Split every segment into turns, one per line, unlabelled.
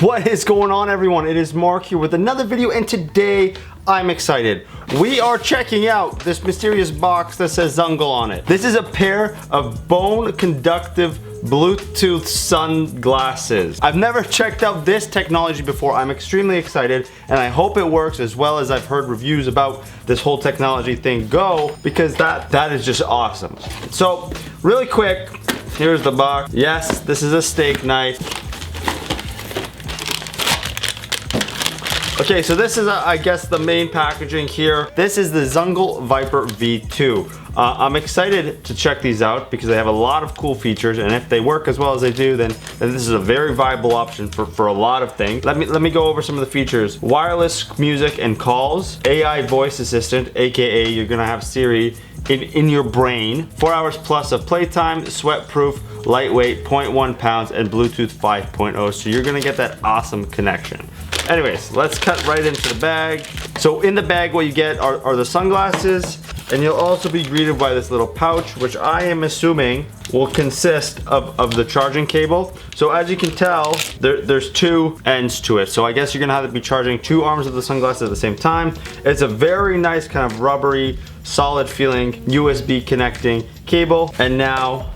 What is going on, everyone? It is Mark here with another video, and today I'm excited. We are checking out this mysterious box that says Zungle on it. This is a pair of bone conductive Bluetooth sunglasses. I've never checked out this technology before. I'm extremely excited, and I hope it works as well as I've heard reviews about this whole technology thing go, because that is just awesome. So really quick, here's the box. Yes, this is a steak knife. Okay, so this is, I guess, the main packaging here. This is the Zungle Viper V2. I'm excited to check these out because they have a lot of cool features, and if they work as well as they do, then this is a very viable option for a lot of things. Let me go over some of the features. Wireless music and calls, AI voice assistant, aka you're gonna have Siri in your brain, 4 hours plus of playtime, sweat-proof, lightweight, 0.1 pounds, and Bluetooth 5.0, so you're gonna get that awesome connection. Anyways, let's cut right into the bag. So in the bag, what you get are the sunglasses, and you'll also be greeted by this little pouch, which I am assuming will consist of the charging cable. So as you can tell, there's two ends to it. So I guess you're gonna have to be charging two arms of the sunglasses at the same time. It's a very nice kind of rubbery, solid feeling USB connecting cable. And now,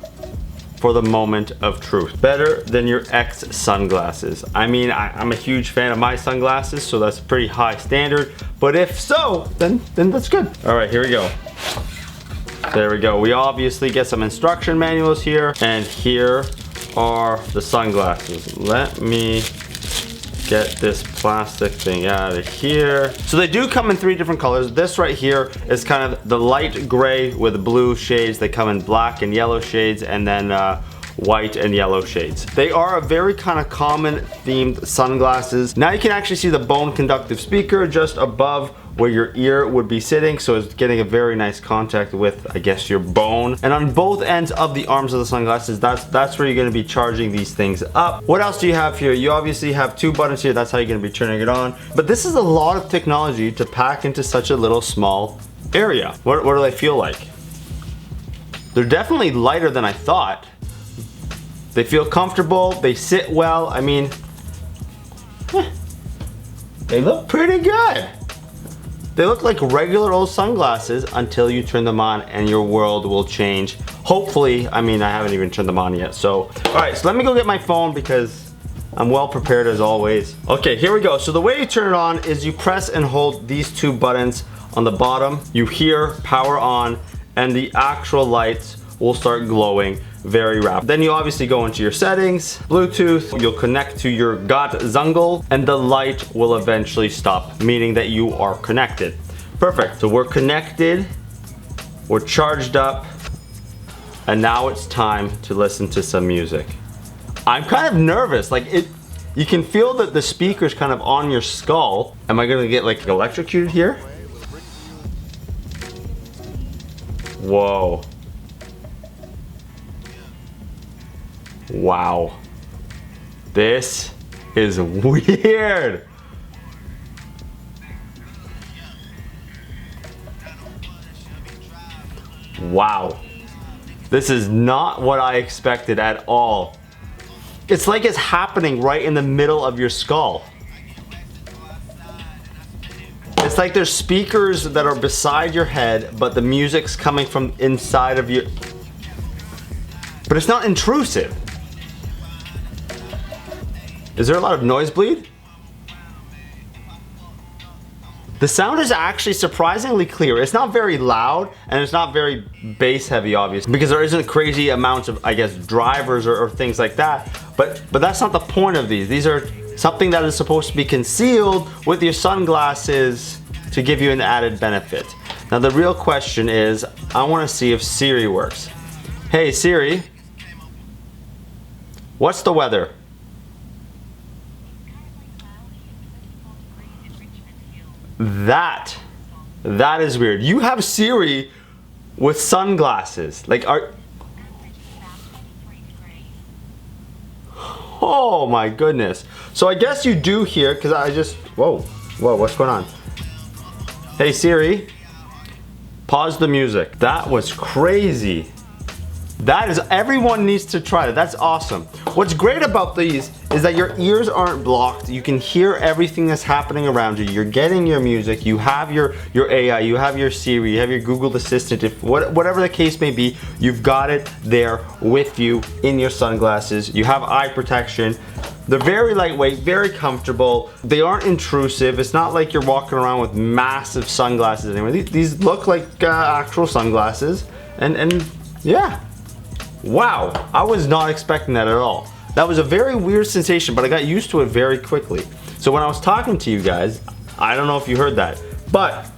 for the moment of truth. Better than your X sunglasses. I mean, I'm a huge fan of my sunglasses, so that's a pretty high standard. But if so, then that's good. All right, here we go. There we go. We obviously get some instruction manuals here, and here are the sunglasses. Let me get this plastic thing out of here. So they do come in 3 different colors. This right here is kind of the light gray with blue shades. They come in black and yellow shades, and then white and yellow shades. They are a very kind of common themed sunglasses. Now you can actually see the bone conductive speaker just above where your ear would be sitting, so it's getting a very nice contact with, I guess, your bone. And on both ends of the arms of the sunglasses, that's where you're gonna be charging these things up. What else do you have here? You obviously have 2 buttons here. That's how you're gonna be turning it on. But this is a lot of technology to pack into such a little small area. What do they feel like? They're definitely lighter than I thought. They feel comfortable, they sit well. I mean, they look pretty good. They look like regular old sunglasses until you turn them on and your world will change. Hopefully. I mean, I haven't even turned them on yet. So, all right, so let me go get my phone because I'm well prepared as always. Okay, here we go. So the way you turn it on is you press and hold these 2 buttons on the bottom. You hear power on, and the actual lights will start glowing very rapid. Then you obviously go into your settings, Bluetooth, you'll connect to your Got Zungle, and the light will eventually stop, meaning that you are connected. Perfect, so we're connected, we're charged up, and now it's time to listen to some music. I'm kind of nervous, like you can feel that the speaker's kind of on your skull. Am I gonna get like electrocuted here? Whoa. Wow, this is weird. Wow, this is not what I expected at all. It's like it's happening right in the middle of your skull. It's like there's speakers that are beside your head, but the music's coming from inside of your... But it's not intrusive. Is there a lot of noise bleed? The sound is actually surprisingly clear. It's not very loud, and it's not very bass heavy, obviously, because there isn't crazy amounts of, I guess, drivers or things like that. But that's not the point of these. These are something that is supposed to be concealed with your sunglasses to give you an added benefit. Now the real question is, I want to see if Siri works. Hey Siri, what's the weather? That is weird. You have Siri with sunglasses. Like, oh my goodness. So I guess you do hear, because I just, whoa, what's going on? Hey Siri, pause the music. That was crazy. That is, everyone needs to try that. That's awesome. What's great about these is that your ears aren't blocked. You can hear everything that's happening around you. You're getting your music. You have your AI. You have your Siri. You have your Google Assistant. If whatever the case may be, you've got it there with you in your sunglasses. You have eye protection. They're very lightweight, very comfortable. They aren't intrusive. It's not like you're walking around with massive sunglasses anymore. These look like actual sunglasses, and yeah. Wow, I was not expecting that at all. That was a very weird sensation, but I got used to it very quickly. So when I was talking to you guys, I don't know if you heard that, but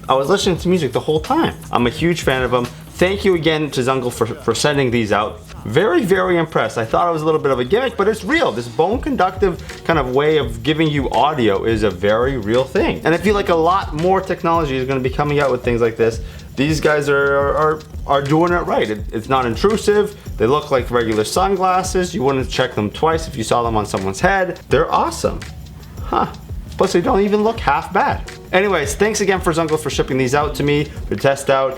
I was listening to music the whole time. I'm a huge fan of them. Thank you again to Zungle for sending these out. Very, very impressed. I thought it was a little bit of a gimmick, but it's real. This bone conductive kind of way of giving you audio is a very real thing. And I feel like a lot more technology is going to be coming out with things like this. These guys are doing it right. It's not intrusive. They look like regular sunglasses. You wouldn't check them twice if you saw them on someone's head. They're awesome. Huh. Plus they don't even look half bad. Anyways, thanks again for Zungle for shipping these out to me to test out.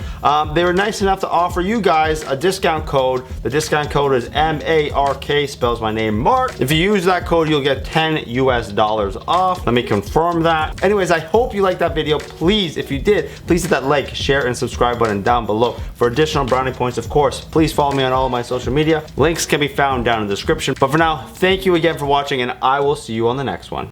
They were nice enough to offer you guys a discount code. The discount code is MARK, spells my name Mark. If you use that code, you'll get $10 US off. Let me confirm that. Anyways, I hope you liked that video. Please, if you did, please hit that like, share, and subscribe button down below. For additional brownie points, of course, please follow me on all of my social media. Links can be found down in the description. But for now, thank you again for watching, and I will see you on the next one.